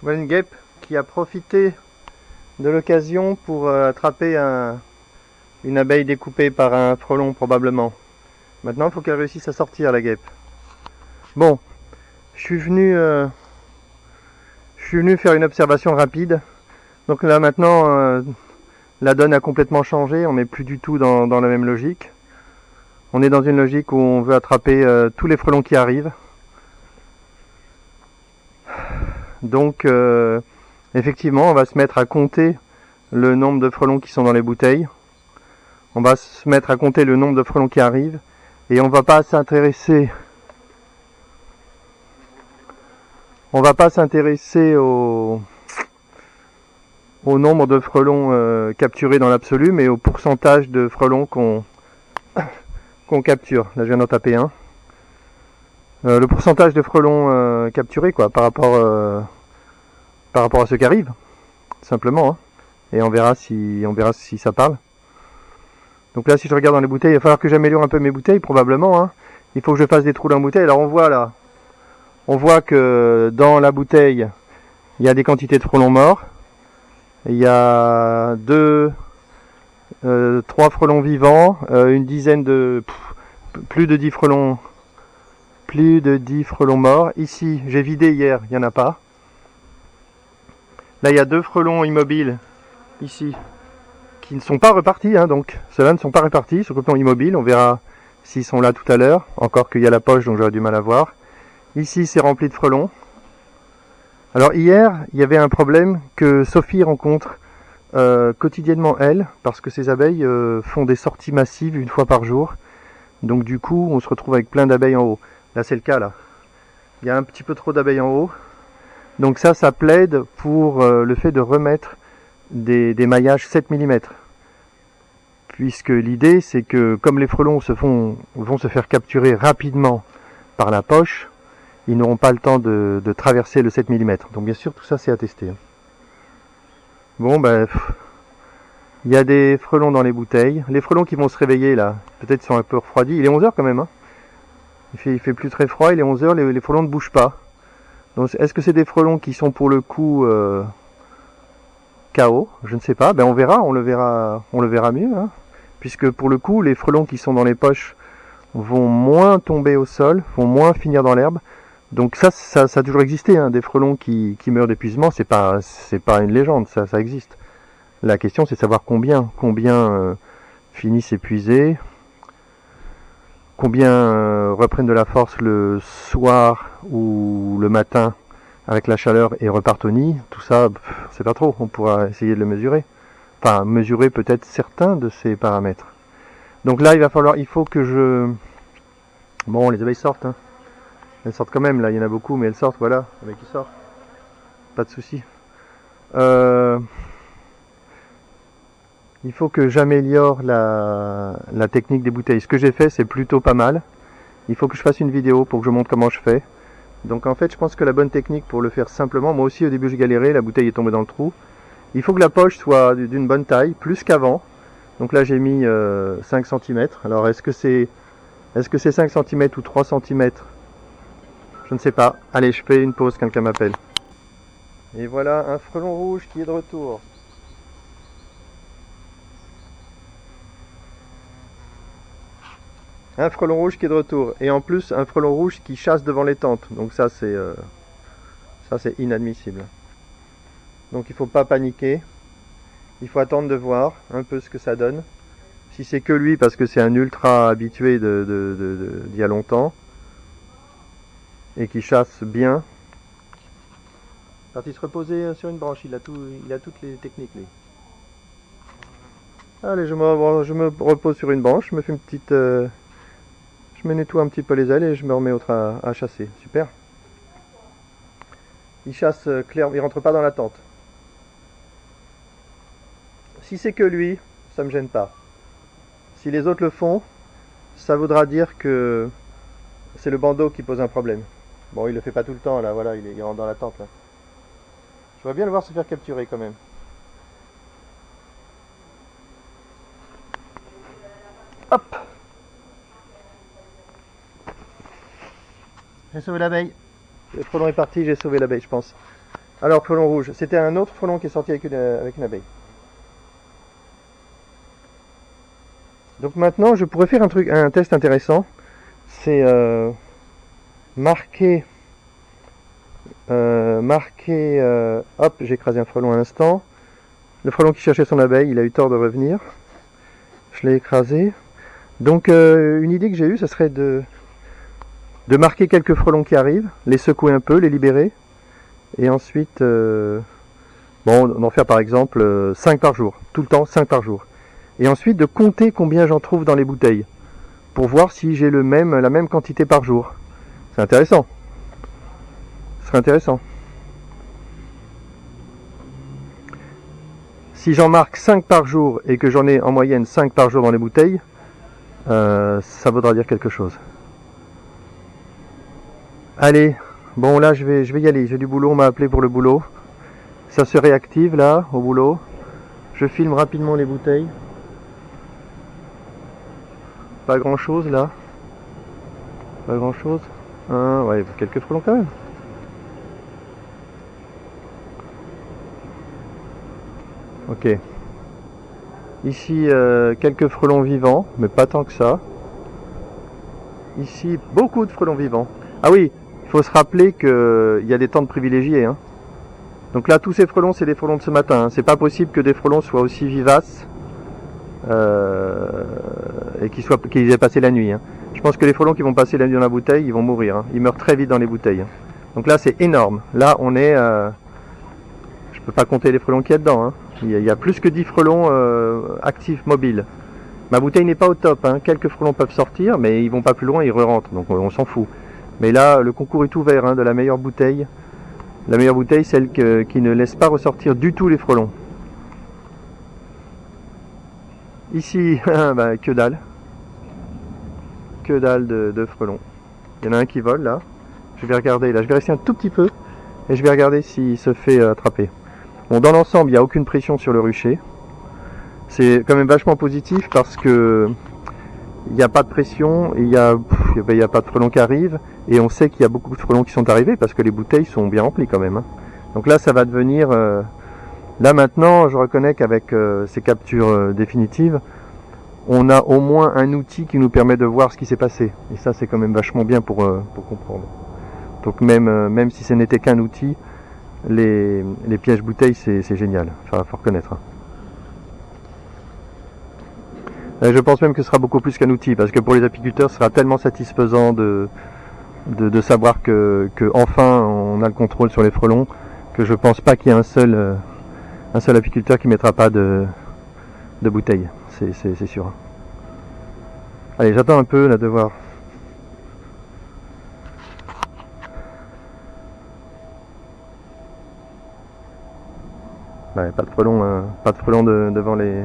Voilà une guêpe qui a profité de l'occasion pour attraper une abeille découpée par un frelon probablement. Maintenant il faut qu'elle réussisse à sortir, la guêpe. Bon, je suis venu faire une observation rapide. Donc là maintenant la donne a complètement changé, on n'est plus du tout dans la même logique. On est dans une logique où on veut attraper tous les frelons qui arrivent. Donc effectivement on va se mettre à compter le nombre de frelons qui sont dans les bouteilles. On va se mettre à compter le nombre de frelons qui arrivent. Et on va pas s'intéresser au nombre de frelons capturés dans l'absolu, mais au pourcentage de frelons qu'on capture. Là je viens d'en taper un. Le pourcentage de frelons capturés quoi, par rapport à ceux qui arrivent, simplement. Hein. Et on verra si ça parle. Donc là si je regarde dans les bouteilles, il va falloir que j'améliore un peu mes bouteilles probablement. Hein. Il faut que je fasse des trous dans la bouteille. Alors on voit que dans la bouteille, il y a des quantités de frelons morts. Il y a 3 frelons vivants, une dizaine de... plus de 10 frelons morts. Ici, j'ai vidé hier, il n'y en a pas. Là, il y a 2 frelons immobiles, ici, qui ne sont pas repartis. Hein, donc, ceux-là ne sont pas repartis, ils sont complètement immobiles. On verra s'ils sont là tout à l'heure. Encore qu'il y a la poche, donc j'aurais du mal à voir. Ici, c'est rempli de frelons. Alors hier, il y avait un problème que Sophie rencontre quotidiennement, elle, parce que ces abeilles font des sorties massives une fois par jour. Donc du coup, on se retrouve avec plein d'abeilles en haut. Là, c'est le cas, là. Il y a un petit peu trop d'abeilles en haut. Donc ça plaide pour le fait de remettre des maillages 7 mm. Puisque l'idée, c'est que comme les frelons vont se faire capturer rapidement par la poche, ils n'auront pas le temps de traverser le 7 mm. Donc bien sûr, tout ça c'est à tester. Bon, ben, il y a des frelons dans les bouteilles. Les frelons qui vont se réveiller là, peut-être sont un peu refroidis. Il est 11h quand même. Hein. Il fait plus très froid, il est 11h, les frelons ne bougent pas. Donc est-ce que c'est des frelons qui sont pour le coup KO? Je ne sais pas. Ben on le verra mieux. Hein. Puisque pour le coup, les frelons qui sont dans les poches vont moins tomber au sol, vont moins finir dans l'herbe. Donc ça a toujours existé, hein, des frelons qui meurent d'épuisement, c'est pas une légende, ça existe. La question c'est de savoir combien finissent épuisés, combien reprennent de la force le soir ou le matin avec la chaleur et repartent au nid. Tout ça, c'est pas trop, on pourra essayer de le mesurer. Enfin, mesurer peut-être certains de ces paramètres. Donc là, il faut que je... Bon, les abeilles sortent, hein. Elles sortent quand même, là, il y en a beaucoup, mais elles sortent, voilà, les mecs qui sortent. Pas de souci. Il faut que j'améliore la technique des bouteilles. Ce que j'ai fait, c'est plutôt pas mal. Il faut que je fasse une vidéo pour que je montre comment je fais. Donc en fait, je pense que la bonne technique pour le faire simplement, moi aussi au début j'ai galéré, la bouteille est tombée dans le trou. Il faut que la poche soit d'une bonne taille, plus qu'avant. Donc là j'ai mis 5 cm. Alors est-ce que c'est 5 cm ou 3 cm? Je ne sais pas. Allez, je fais une pause, quelqu'un m'appelle. Et voilà un frelon rouge qui est de retour. Un frelon rouge qui est de retour. Et en plus, un frelon rouge qui chasse devant les tentes. Donc ça, c'est inadmissible. Donc il ne faut pas paniquer. Il faut attendre de voir un peu ce que ça donne. Si c'est que lui, parce que c'est un ultra habitué d'il y a longtemps. Et qui chasse bien. Parti se reposer sur une branche, il a toutes les techniques lui. Allez, je me repose sur une branche, je me fais une petite... je me nettoie un petit peu les ailes et je me remets à chasser. Super. Il chasse clair, il rentre pas dans la tente. Si c'est que lui, ça me gêne pas. Si les autres le font, ça voudra dire que c'est le bandeau qui pose un problème. Bon, il le fait pas tout le temps là, voilà, il rentre dans la tente là. Je vois bien le voir se faire capturer quand même. Hop! J'ai sauvé l'abeille. Le frelon est parti, j'ai sauvé l'abeille, je pense. Alors, frelon rouge, c'était un autre frelon qui est sorti avec une abeille. Donc maintenant, je pourrais faire un test intéressant. C'est marquer, hop, j'ai écrasé un frelon à l'instant. Le frelon qui cherchait son abeille, il a eu tort de revenir. Je l'ai écrasé. Donc une idée que j'ai eue, ce serait de marquer quelques frelons qui arrivent, les secouer un peu, les libérer, et ensuite, d'en faire par exemple 5 par jour, tout le temps 5 par jour. Et ensuite de compter combien j'en trouve dans les bouteilles, pour voir si j'ai la même quantité par jour. C'est intéressant. Ce serait intéressant. Si j'en marque 5 par jour et que j'en ai en moyenne 5 par jour dans les bouteilles, ça voudra dire quelque chose. Allez, bon là je vais y aller, j'ai du boulot, on m'a appelé pour le boulot. Ça se réactive là, au boulot. Je filme rapidement les bouteilles. Pas grand chose là. Pas grand chose. Ouais, quelques frelons quand même. Ok. Ici, quelques frelons vivants, mais pas tant que ça. Ici, beaucoup de frelons vivants. Ah oui, il faut se rappeler qu'il y a des temps de privilégiés. Hein. Donc là, tous ces frelons, c'est des frelons de ce matin. Hein. C'est pas possible que des frelons soient aussi vivaces et qu'ils aient passé la nuit. Hein. Je pense que les frelons qui vont passer la nuit dans la bouteille, ils vont mourir. Hein. Ils meurent très vite dans les bouteilles. Hein. Donc là, c'est énorme. Là, on est... je peux pas compter les frelons qu'il y a dedans. Hein. Il y a plus que 10 frelons actifs, mobiles. Ma bouteille n'est pas au top. Hein. Quelques frelons peuvent sortir, mais ils vont pas plus loin, ils re-rentrent. Donc on s'en fout. Mais là, le concours est ouvert hein, de la meilleure bouteille. La meilleure bouteille, celle qui ne laisse pas ressortir du tout les frelons. Ici, bah, que dalle. Que dalle de frelons. Il y en a un qui vole là. Je vais regarder là. Je vais rester un tout petit peu et je vais regarder s'il se fait attraper. Bon, dans l'ensemble, il n'y a aucune pression sur le rucher. C'est quand même vachement positif parce que il n'y a pas de pression, il n'y a pas de frelons qui arrivent et on sait qu'il y a beaucoup de frelons qui sont arrivés parce que les bouteilles sont bien remplies quand même. Hein. Donc là, ça va devenir... là maintenant, je reconnais qu'avec ces captures définitives, on a au moins un outil qui nous permet de voir ce qui s'est passé. Et ça, c'est quand même vachement bien pour comprendre. Donc même si ce n'était qu'un outil, les pièges bouteilles, c'est génial. Enfin, faut reconnaître. Hein. Je pense même que ce sera beaucoup plus qu'un outil, parce que pour les apiculteurs, ce sera tellement satisfaisant de savoir que enfin on a le contrôle sur les frelons, que je pense pas qu'il y ait un seul apiculteur qui mettra pas de bouteille. C'est sûr. Allez, j'attends un peu là de voir. Ouais, pas de frelons devant les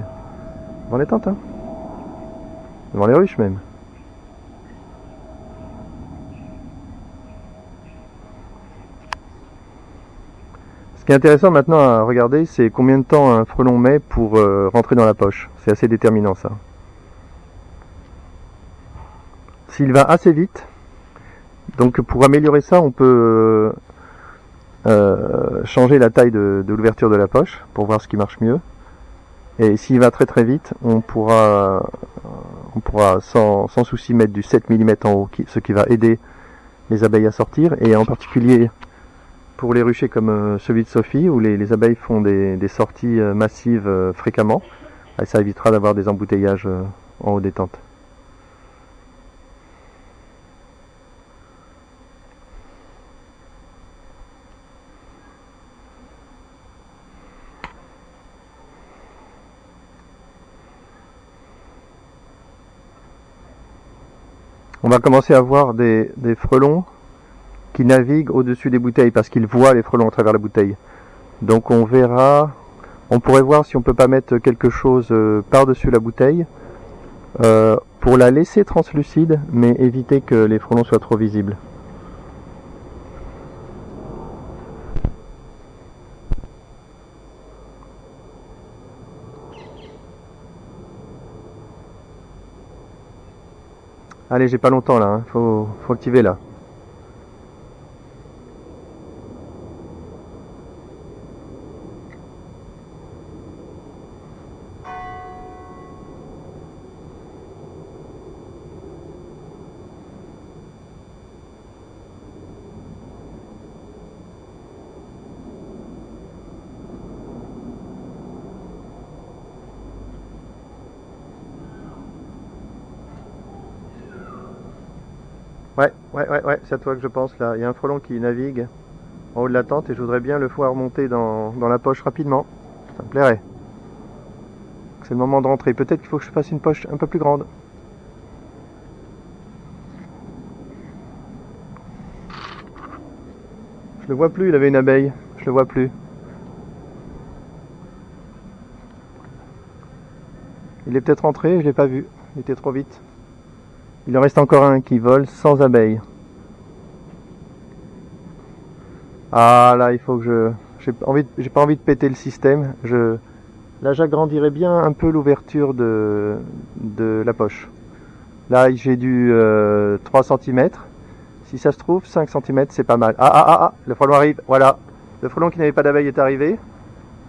tentes, hein. Devant les ruches même. Ce qui est intéressant maintenant à regarder, c'est combien de temps un frelon met pour rentrer dans la poche. C'est assez déterminant ça. S'il va assez vite, donc pour améliorer ça, on peut changer la taille de l'ouverture de la poche pour voir ce qui marche mieux. Et s'il va très très vite, on pourra sans souci mettre du 7 mm en haut, ce qui va aider les abeilles à sortir. Et en particulier pour les ruchers comme celui de Sophie, où les abeilles font des sorties massives fréquemment, et ça évitera d'avoir des embouteillages en haut des tentes. On va commencer à voir des frelons qui naviguent au-dessus des bouteilles parce qu'ils voient les frelons à travers la bouteille. Donc on pourrait voir si on peut pas mettre quelque chose par-dessus la bouteille pour la laisser translucide, mais éviter que les frelons soient trop visibles. Allez, j'ai pas longtemps là, hein. Faut activer là. Ouais, c'est à toi que je pense là. Il y a un frelon qui navigue en haut de la tente et je voudrais bien le voir monter dans la poche rapidement. Ça me plairait. C'est le moment de rentrer. Peut-être qu'il faut que je fasse une poche un peu plus grande. Je le vois plus, il avait une abeille. Je le vois plus. Il est peut-être rentré, je l'ai pas vu. Il était trop vite. Il en reste encore un qui vole sans abeille. Ah là, il faut que je... J'ai pas envie de péter le système. Là, j'agrandirais bien un peu l'ouverture de la poche. Là, j'ai du 3 cm. Si ça se trouve, 5 cm, c'est pas mal. Le frelon arrive, voilà. Le frelon qui n'avait pas d'abeille est arrivé.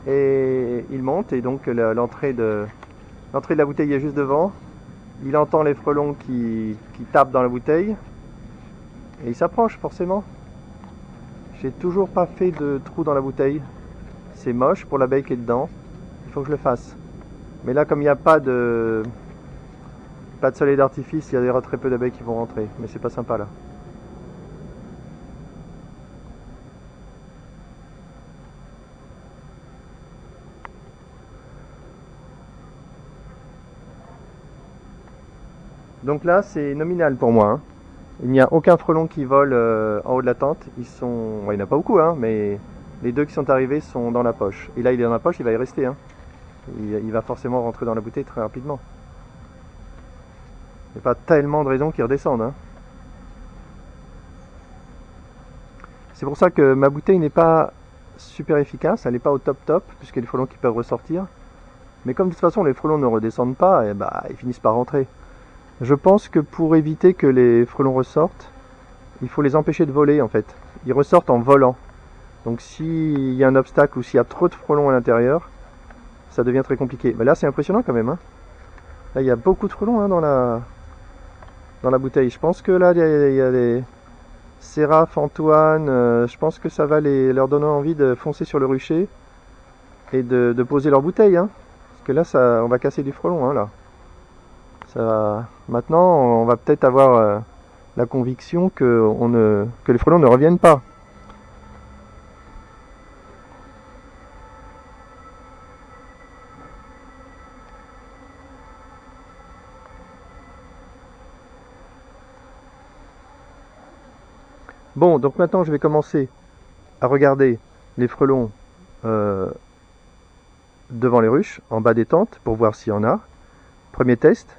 Et il monte, et donc l'entrée de la bouteille est juste devant. Il entend les frelons qui tapent dans la bouteille. Et il s'approche, forcément. J'ai toujours pas fait de trou dans la bouteille. C'est moche pour l'abeille qui est dedans. Il faut que je le fasse. Mais là, comme il n'y a pas de soleil d'artifice, il y a très peu d'abeilles qui vont rentrer. Mais c'est pas sympa là. Donc là, c'est nominal pour moi, hein. Il n'y a aucun frelon qui vole en haut de la tente. Il n'y en a pas beaucoup, hein, mais les deux qui sont arrivés sont dans la poche. Et là, il est dans la poche, il va y rester, hein. Il va forcément rentrer dans la bouteille très rapidement. Il n'y a pas tellement de raisons qu'il redescende, hein. C'est pour ça que ma bouteille n'est pas super efficace, elle n'est pas au top top, puisqu'il y a des frelons qui peuvent ressortir. Mais comme de toute façon les frelons ne redescendent pas, et bah, ils finissent par rentrer. Je pense que pour éviter que les frelons ressortent, il faut les empêcher de voler en fait. Ils ressortent en volant. Donc s'il y a un obstacle ou s'il y a trop de frelons à l'intérieur, ça devient très compliqué. Mais là c'est impressionnant quand même, hein. Là il y a beaucoup de frelons, hein, dans la bouteille. Je pense que là il y a les Séraph, Antoine, je pense que ça va leur donner envie de foncer sur le rucher et de poser leur bouteille, hein. Parce que là on va casser du frelon, hein, là. Maintenant on va peut-être avoir la conviction que les frelons ne reviennent pas. Bon, donc maintenant je vais commencer à regarder les frelons euh, devant les ruches, en bas des tentes, pour voir s'il y en a. Premier test.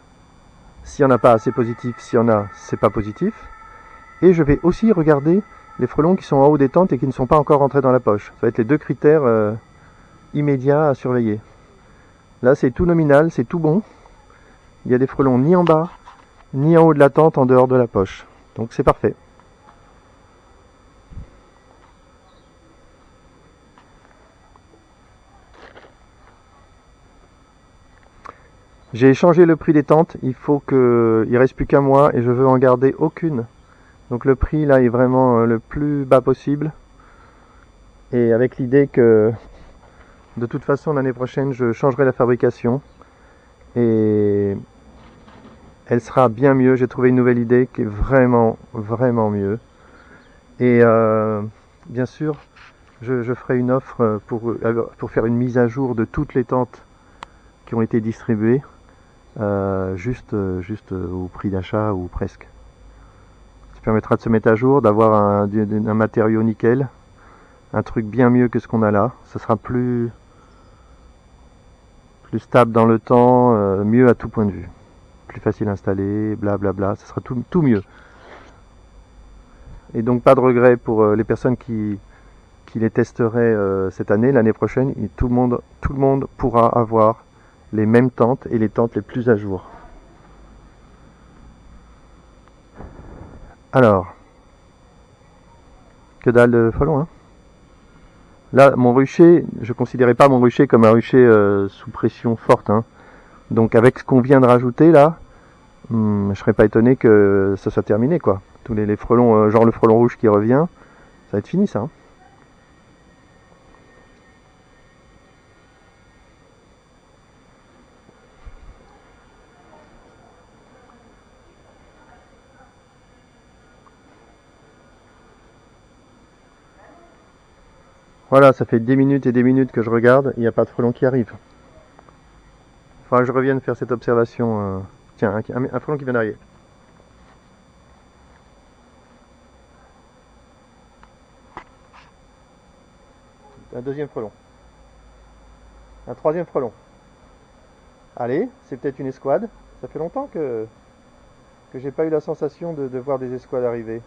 S'il n'y en a pas, c'est positif. S'il y en a, c'est pas positif. Et je vais aussi regarder les frelons qui sont en haut des tentes et qui ne sont pas encore rentrés dans la poche. Ça va être les deux critères immédiats à surveiller. Là, c'est tout nominal, c'est tout bon. Il y a des frelons ni en bas, ni en haut de la tente, en dehors de la poche. Donc c'est parfait. J'ai échangé le prix des tentes. Il reste plus qu'un mois et je veux en garder aucune. Donc le prix là est vraiment le plus bas possible. Et avec l'idée que de toute façon l'année prochaine je changerai la fabrication. Et elle sera bien mieux. J'ai trouvé une nouvelle idée qui est vraiment, vraiment mieux. Et bien sûr, je ferai une offre pour faire une mise à jour de toutes les tentes qui ont été distribuées, juste au prix d'achat ou presque. Ça permettra de se mettre à jour, d'avoir un matériau nickel, un truc bien mieux que ce qu'on a là. Ça sera plus stable dans le temps, mieux à tout point de vue. Plus facile à installer, blablabla, ça sera tout mieux. Et donc pas de regret pour les personnes qui les testeraient cette année, l'année prochaine, et tout le monde pourra avoir les mêmes tentes et les tentes les plus à jour. Alors, que dalle de frelons, hein. Là, mon rucher, je considérais pas mon rucher comme un rucher sous pression forte, hein. Donc avec ce qu'on vient de rajouter là, je serais pas étonné que ça soit terminé, quoi. Tous les frelons, genre le frelon rouge qui revient, ça va être fini ça, hein. Voilà, ça fait des minutes et des minutes que je regarde, il n'y a pas de frelon qui arrive. Il faudra que je revienne faire cette observation. Tiens, un frelon qui vient d'arriver. Un deuxième frelon. Un troisième frelon. Allez, c'est peut-être une escouade. Ça fait longtemps que j'ai pas eu la sensation de voir des escouades arriver.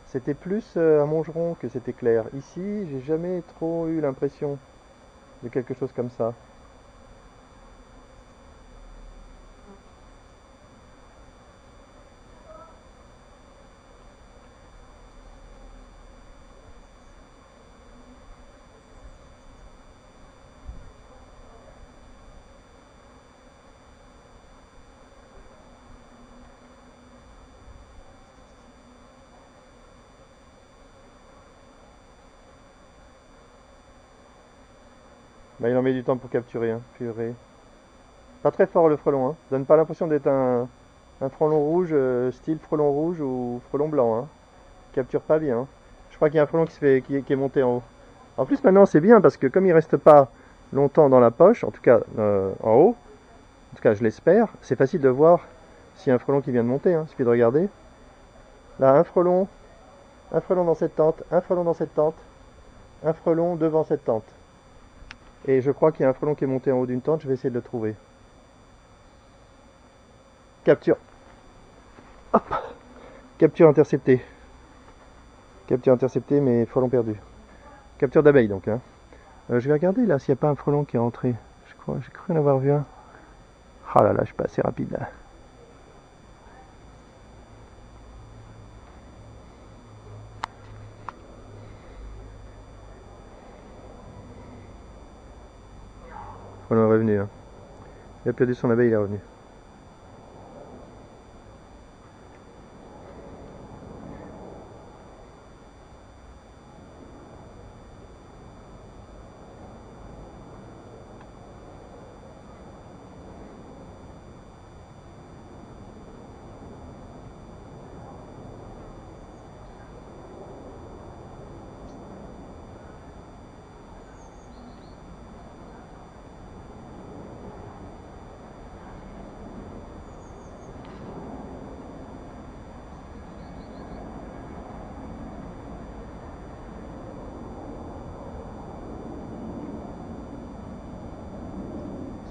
C'était plus à Montgeron que c'était clair. Ici, j'ai jamais trop eu l'impression de quelque chose comme ça. Bah, il en met du temps pour capturer, hein. Purée. Pas très fort le frelon, hein. Donne pas l'impression d'être un frelon rouge, style frelon rouge ou frelon blanc, hein. Capture pas bien, hein. Je crois qu'il y a un frelon qui est monté en haut. En plus maintenant c'est bien parce que comme il reste pas longtemps dans la poche, en tout cas en haut, en tout cas je l'espère, c'est facile de voir s'il y a un frelon qui vient de monter, hein. Il suffit de regarder. Là un frelon dans cette tente, un frelon dans cette tente, un frelon devant cette tente. Et je crois qu'il y a un frelon qui est monté en haut d'une tente, je vais essayer de le trouver. Capture. Capture interceptée. Capture interceptée mais frelon perdu. Capture d'abeille donc, hein. Je vais regarder là s'il n'y a pas un frelon qui est rentré. Je crois, j'ai cru en avoir vu un. Ah là là, je suis pas assez rapide là. Le frelon est revenu, hein. Il a perdu son abeille, il est revenu.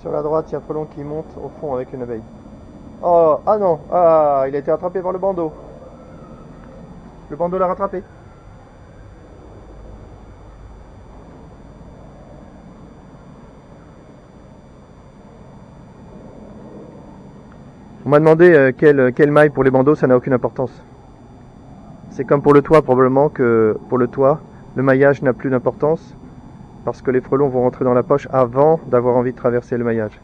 Sur la droite, il y a un frelon qui monte au fond avec une abeille. Oh, ah non, ah, il a été attrapé par le bandeau. Le bandeau l'a rattrapé. On m'a demandé quelle maille pour les bandeaux, ça n'a aucune importance. C'est comme pour le toit, probablement que pour le toit, le maillage n'a plus d'importance parce que les frelons vont rentrer dans la poche avant d'avoir envie de traverser le maillage.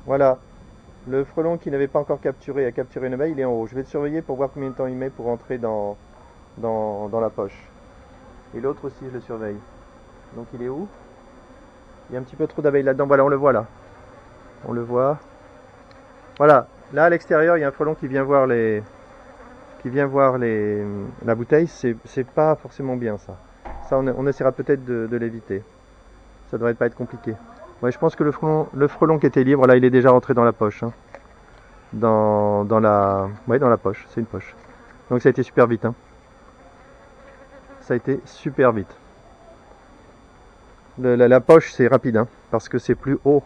Voilà, le frelon qui n'avait pas encore capturé a capturé une abeille, il est en haut. Je vais le surveiller pour voir combien de temps il met pour rentrer dans la poche. Et l'autre aussi, je le surveille. Donc il est où? Il y a un petit peu trop d'abeilles là-dedans. Voilà, on le voit là. On le voit. Voilà, là à l'extérieur, il y a un frelon qui vient voir la bouteille. C'est pas forcément bien ça. Ça, on essaiera peut-être de l'éviter. Ça devrait pas être compliqué. Ouais, je pense que le frelon qui était libre, là, il est déjà rentré dans la poche, hein. Ouais, dans la poche. C'est une poche. Donc ça a été super vite, hein. Ça a été super vite. La poche, c'est rapide, hein, parce que c'est plus haut.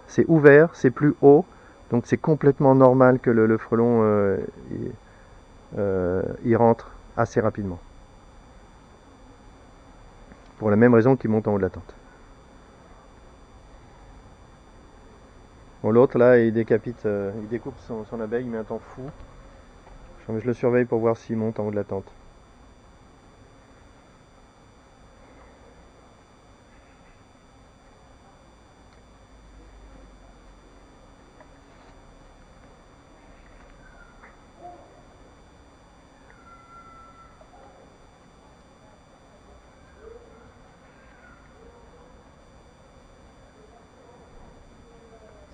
C'est ouvert, c'est plus haut. Donc c'est complètement normal que le frelon il rentre assez rapidement. Pour la même raison qu'il monte en haut de la tente. Bon, l'autre là, il découpe son abeille, il met un temps fou. Je le surveille pour voir s'il monte en haut de la tente.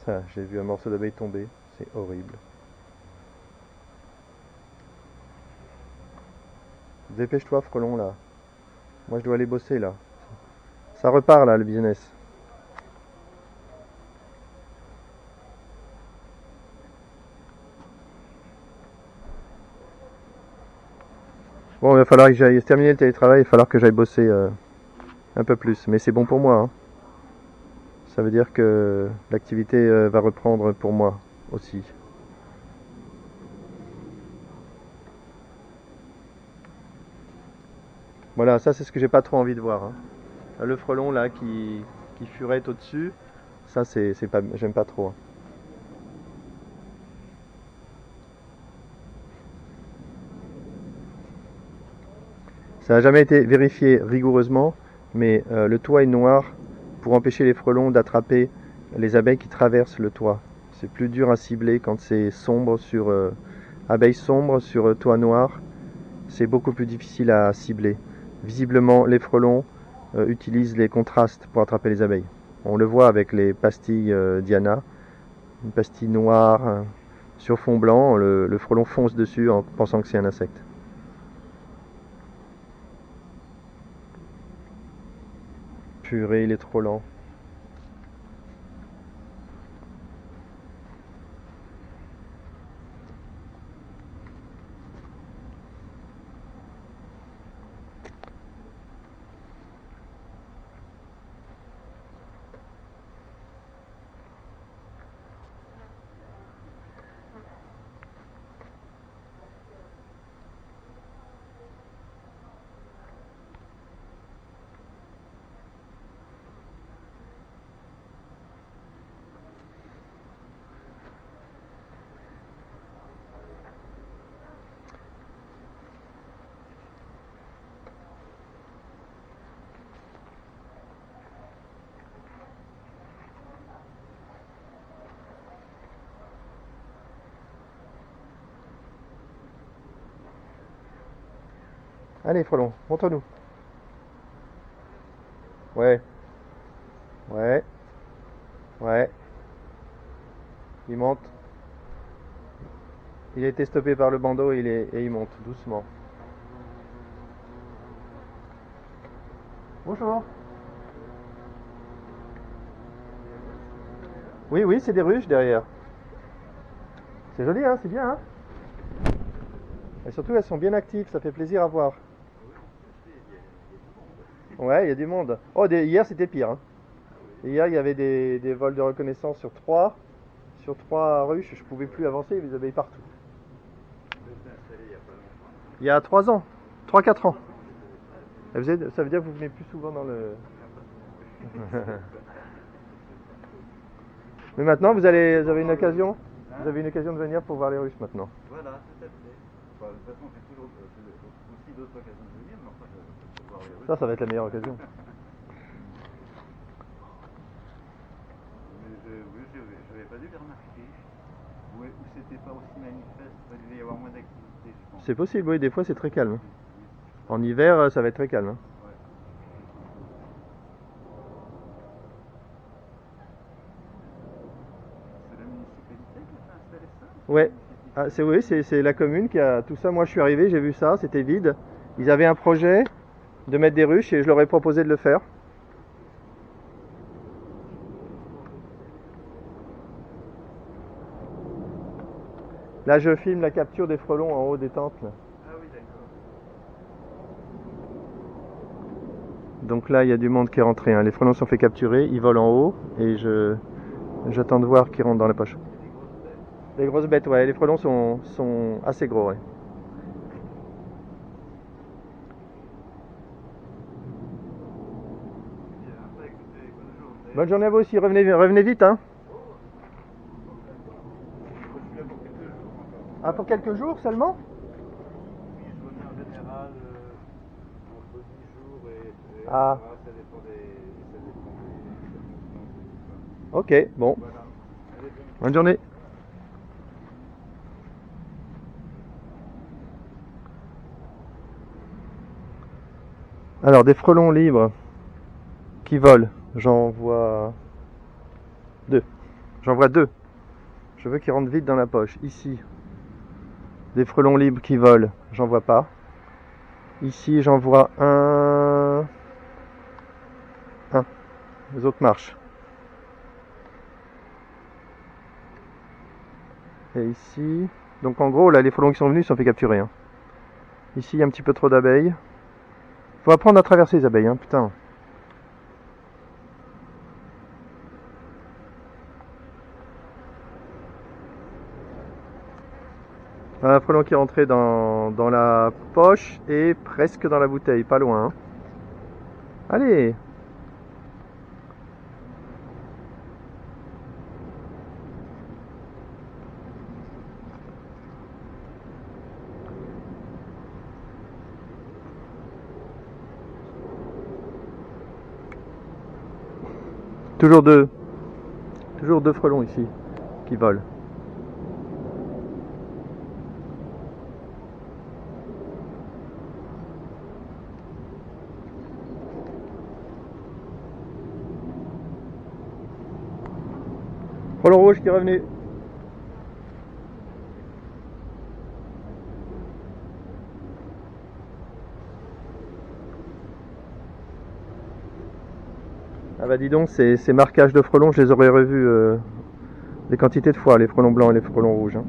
Ça, j'ai vu un morceau d'abeille tomber, c'est horrible. Dépêche-toi, frelon, là. Moi, je dois aller bosser, là. Ça repart, là, le business. Bon, il va falloir que j'aille terminer le télétravail, il va falloir que j'aille bosser un peu plus. Mais c'est bon pour moi, hein. Ça veut dire que l'activité va reprendre pour moi aussi. Voilà, ça c'est ce que j'ai pas trop envie de voir, hein. Le frelon là qui furette au-dessus, ça c'est pas, j'aime pas trop, hein. Ça n'a jamais été vérifié rigoureusement, mais le toit est noir pour empêcher les frelons d'attraper les abeilles qui traversent le toit. C'est plus dur à cibler quand c'est sombre sur abeilles sombres sur toit noir. C'est beaucoup plus difficile à cibler. Visiblement, les frelons utilisent les contrastes pour attraper les abeilles. On le voit avec les pastilles Diana, une pastille noire sur fond blanc, le frelon fonce dessus en pensant que c'est un insecte. Purée, il est trop lent. Allez, frelon, montre-nous. Ouais, ouais, ouais. Il monte. Il a été stoppé par le bandeau et il monte doucement. Bonjour. Oui, oui, c'est des ruches derrière. C'est joli, hein, c'est bien, hein. Et surtout, elles sont bien actives, ça fait plaisir à voir. Ouais, il y a du monde. Oh, hier, c'était pire, hein. Hier, il y avait des vols de reconnaissance sur trois ruches. Je pouvais plus avancer, il y avait des abeilles partout. Il y a 3 ans, 3-4 ans. Ça veut dire que vous venez plus souvent dans le... Mais maintenant, vous avez une occasion. Vous avez une occasion de venir pour voir les ruches maintenant. Voilà, tout à fait. Enfin, de toute façon, j'ai toujours aussi d'autres occasions de venir, mais enfin, je peux voir les ruches. Ça va être la meilleure occasion. Oui, je n'avais pas dû les remarquer. Ou c'était pas aussi manifeste, il devait y avoir moins d'activité, je pense. C'est possible, oui, des fois c'est très calme. En hiver, ça va être très calme, hein. Ouais. C'est la municipalité qui a installé ça? Ouais, ah, oui, c'est la commune qui a tout ça. Moi je suis arrivé, j'ai vu ça, c'était vide. Ils avaient un projet de mettre des ruches et je leur ai proposé de le faire. Là je filme la capture des frelons en haut des tentes, là. Ah oui, d'accord. Donc là il y a du monde qui est rentré, hein. Les frelons sont fait capturer, ils volent en haut et j'attends de voir qu'ils rentrent dans la poche. Les grosses bêtes, ouais, les frelons sont assez gros, ouais. Bien, bah, écoutez, bonne journée. Bonne journée à vous aussi, revenez vite, hein. Je suis là pour quelques jours encore. Ah, pour quelques jours seulement? Oui, je reviens en général entre 10 jours et Ah. voilà, ça dépend des circonstances. Ok, bon. Voilà. Allez, Bonne journée. Alors, des frelons libres qui volent, j'en vois 2. J'en vois deux. Je veux qu'ils rentrent vite dans la poche. Ici, des frelons libres qui volent, j'en vois pas. Ici, j'en vois un. Les autres marchent. Et ici, donc en gros, là, les frelons qui sont venus se sont fait capturer. Hein. Ici, il y a un petit peu trop d'abeilles. Faut apprendre à traverser les abeilles, hein, putain. Un frelon qui est rentré dans la poche et presque dans la bouteille, pas loin. Hein. Allez! Toujours deux. Toujours deux frelons ici qui volent. Frelon rouge qui est revenu. Ah bah dis donc, ces marquages de frelons, je les aurais revus des quantités de fois, les frelons blancs et les frelons rouges. Hein.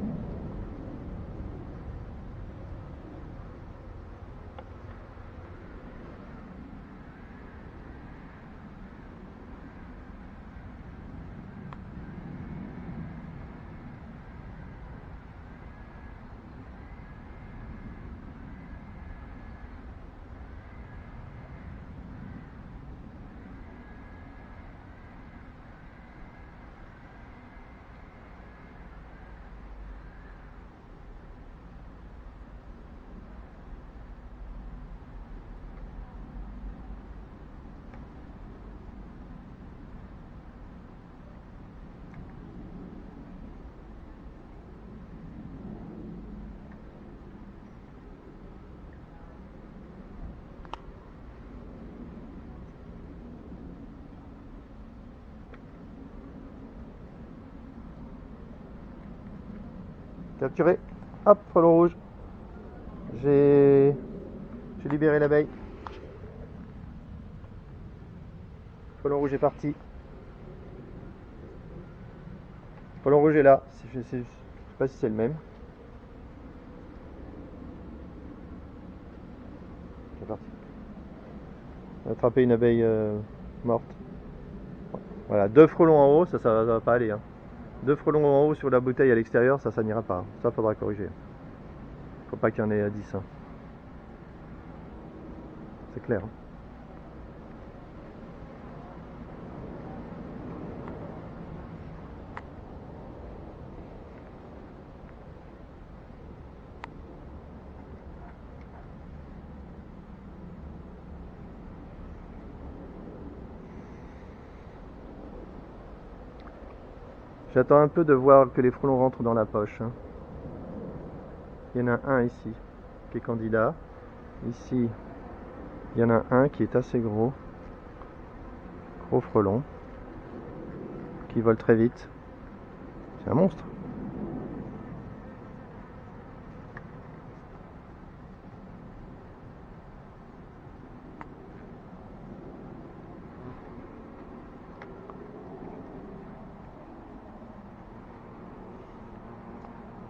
Capturé. Hop, frelon rouge. J'ai libéré l'abeille. Frelon rouge est parti. Frelon rouge est là. Je sais pas si c'est le même. C'est parti. On a attrapé une abeille morte. Voilà, deux frelons en haut, ça va pas aller. Hein. Deux frelons en haut sur la bouteille à l'extérieur, ça n'ira pas. Ça faudra corriger. Faut pas qu'il y en ait à 10. Hein. C'est clair. Hein. J'attends un peu de voir que les frelons rentrent dans la poche. Hein. Il y en a un ici qui est candidat. Ici, il y en a un qui est assez gros. Gros frelon. Qui vole très vite. C'est un monstre.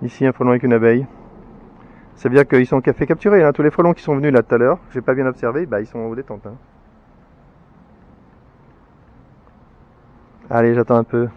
Ici, un frelon avec une abeille. C'est bien qu'ils sont fait capturer. Hein. Tous les frelons qui sont venus là tout à l'heure, j'ai pas bien observé, bah, ils sont aux détentes. Hein. Allez, j'attends un peu.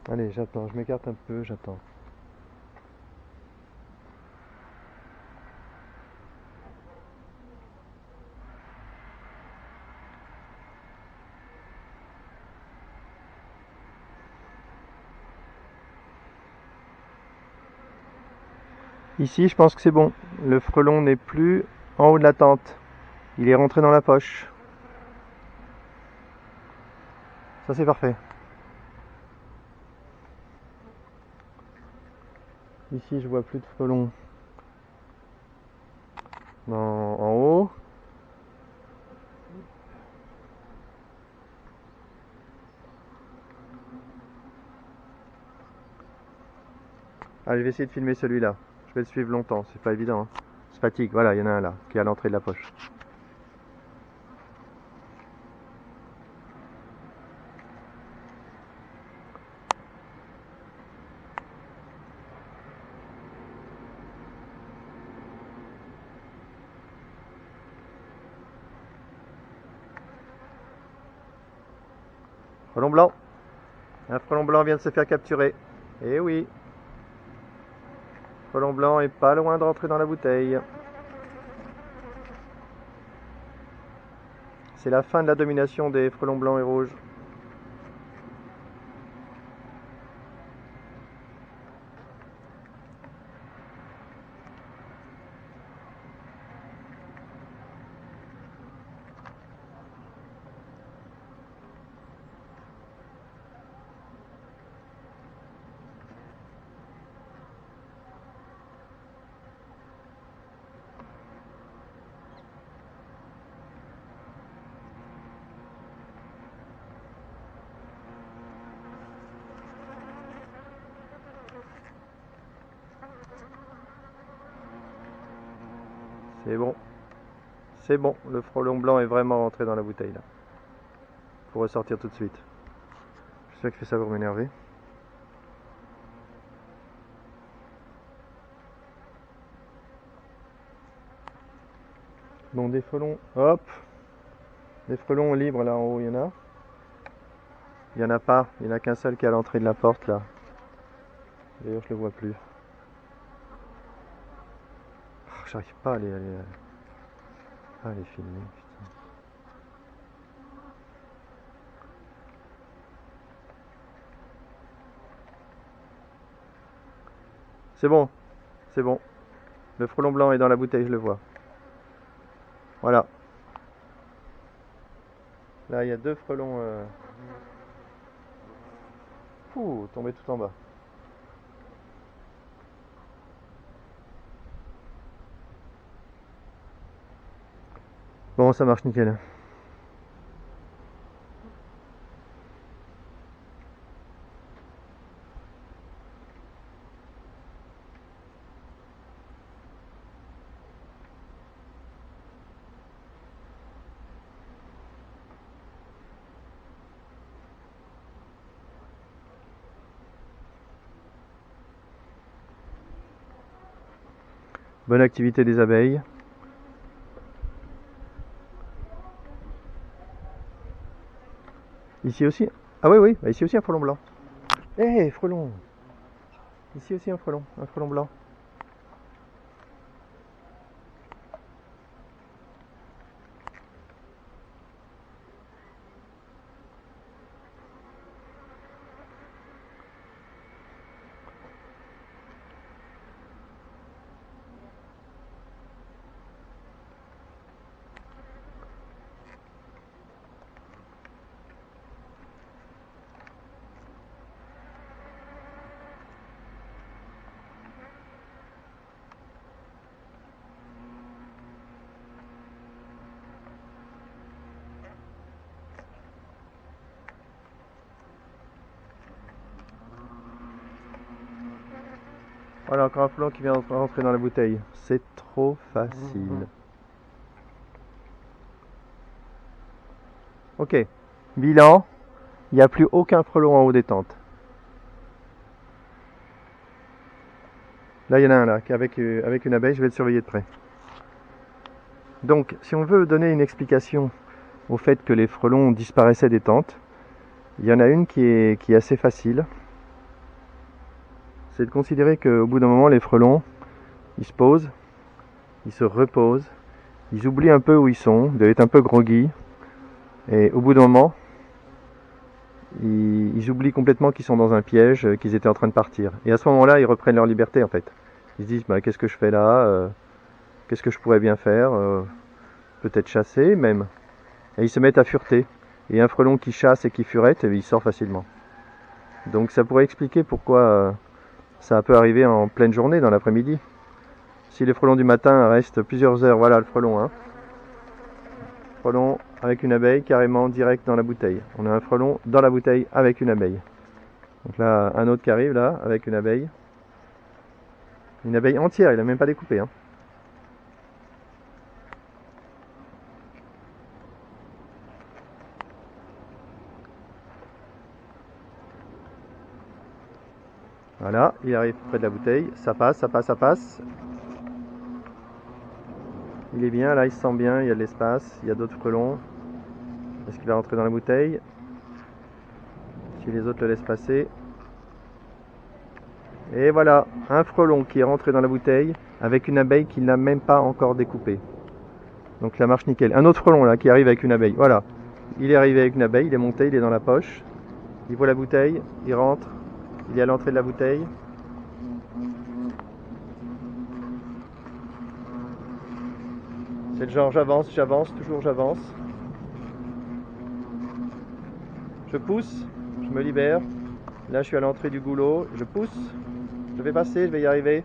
Allez, j'attends, je m'écarte un peu, j'attends. Ici, je pense que c'est bon. Le frelon n'est plus en haut de la tente. Il est rentré dans la poche. Ça, c'est parfait. Ici, je vois plus de frelons en haut. Allez, je vais essayer de filmer celui-là. Je vais le suivre longtemps, c'est pas évident. Hein. Je fatigue. Voilà, il y en a un là, qui est à l'entrée de la poche. Frelon blanc. Un frelon blanc vient de se faire capturer. Eh oui. Frelon blanc est pas loin de rentrer dans la bouteille. C'est la fin de la domination des frelons blancs et rouges. C'est bon. C'est bon. Le frelon blanc est vraiment rentré dans la bouteille là. Faut ressortir tout de suite. Je sais que je fais ça pour m'énerver. Bon, des frelons. Hop. Des frelons libres là en haut, il y en a. Il n'y en a pas. Il n'y en a qu'un seul qui est à l'entrée de la porte là. D'ailleurs, je le vois plus. J'arrive pas à les filmer. Putain. C'est bon. C'est bon. Le frelon blanc est dans la bouteille, je le vois. Voilà. Là, il y a deux frelons. Ouh, tombés tout en bas. Bon, ça marche nickel. Bonne activité des abeilles. Ici aussi. Ah oui, oui, ici aussi un frelon blanc. Eh, frelon. Ici aussi un frelon blanc. Voilà, encore un frelon qui vient de rentrer dans la bouteille. C'est trop facile. Ok, bilan, il n'y a plus aucun frelon en haut des tentes. Là, il y en a un là, avec une abeille, je vais le surveiller de près. Donc, si on veut donner une explication au fait que les frelons disparaissaient des tentes, il y en a une qui est assez facile. C'est de considérer qu'au bout d'un moment, les frelons, ils se posent, ils se reposent, ils oublient un peu où ils sont, ils doivent être un peu groggy, et au bout d'un moment, ils oublient complètement qu'ils sont dans un piège, qu'ils étaient en train de partir. Et à ce moment-là, ils reprennent leur liberté en fait. Ils se disent bah, qu'est-ce que je fais là, qu'est-ce que je pourrais bien faire, peut-être chasser même. Et ils se mettent à fureter. Et un frelon qui chasse et qui furette, il sort facilement. Donc ça pourrait expliquer pourquoi ça peut arriver en pleine journée, dans l'après-midi. Si les frelons du matin restent plusieurs heures, voilà le frelon. Hein. Frelon avec une abeille carrément direct dans la bouteille. On a un frelon dans la bouteille avec une abeille. Donc là, un autre qui arrive là, avec une abeille. Une abeille entière, il n'a même pas découpé. Hein. Voilà, il arrive près de la bouteille, ça passe, ça passe, ça passe. Il est bien, là il se sent bien, il y a de l'espace, il y a d'autres frelons. Est-ce qu'il va rentrer dans la bouteille? Si les autres le laissent passer. Et voilà, un frelon qui est rentré dans la bouteille avec une abeille qu'il n'a même pas encore découpée. Donc la marche nickel. Un autre frelon là qui arrive avec une abeille, voilà. Il est arrivé avec une abeille, il est monté, il est dans la poche. Il voit la bouteille, il rentre, il est à l'entrée de la bouteille. C'est le genre j'avance, j'avance, toujours j'avance. Je pousse, je me libère. Là je suis à l'entrée du goulot, je pousse, je vais passer, je vais y arriver.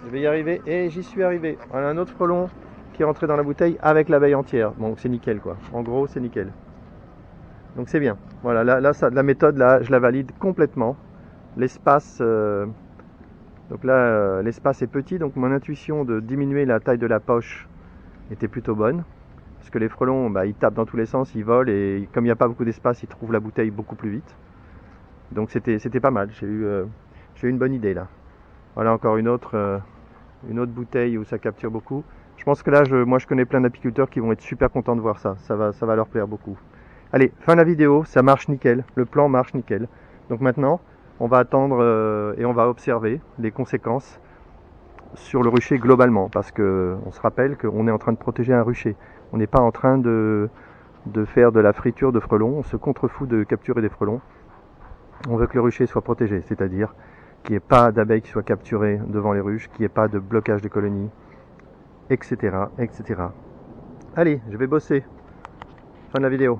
Je vais y arriver et j'y suis arrivé. On a un autre frelon qui est rentré dans la bouteille avec l'abeille entière. Bon, c'est nickel quoi. En gros, c'est nickel. Donc c'est bien. Voilà, là ça, la méthode, là, je la valide complètement. L'espace, donc là, l'espace est petit, donc mon intuition de diminuer la taille de la poche était plutôt bonne. Parce que les frelons, bah, ils tapent dans tous les sens, ils volent et comme il n'y a pas beaucoup d'espace, ils trouvent la bouteille beaucoup plus vite. Donc c'était pas mal. J'ai eu une bonne idée là. Voilà encore une autre bouteille où ça capture beaucoup. Je pense que là, moi je connais plein d'apiculteurs qui vont être super contents de voir ça. Ça va leur plaire beaucoup. Allez, fin de la vidéo, ça marche nickel. Le plan marche nickel. Donc maintenant, on va attendre et on va observer les conséquences sur le rucher globalement. Parce que on se rappelle qu'on est en train de protéger un rucher. On n'est pas en train de faire de la friture de frelons. On se contrefout de capturer des frelons. On veut que le rucher soit protégé, c'est-à-dire qu'il n'y ait pas d'abeilles qui soient capturées devant les ruches, qu'il n'y ait pas de blocage des colonies, etc., etc. Allez, je vais bosser. Fin de la vidéo.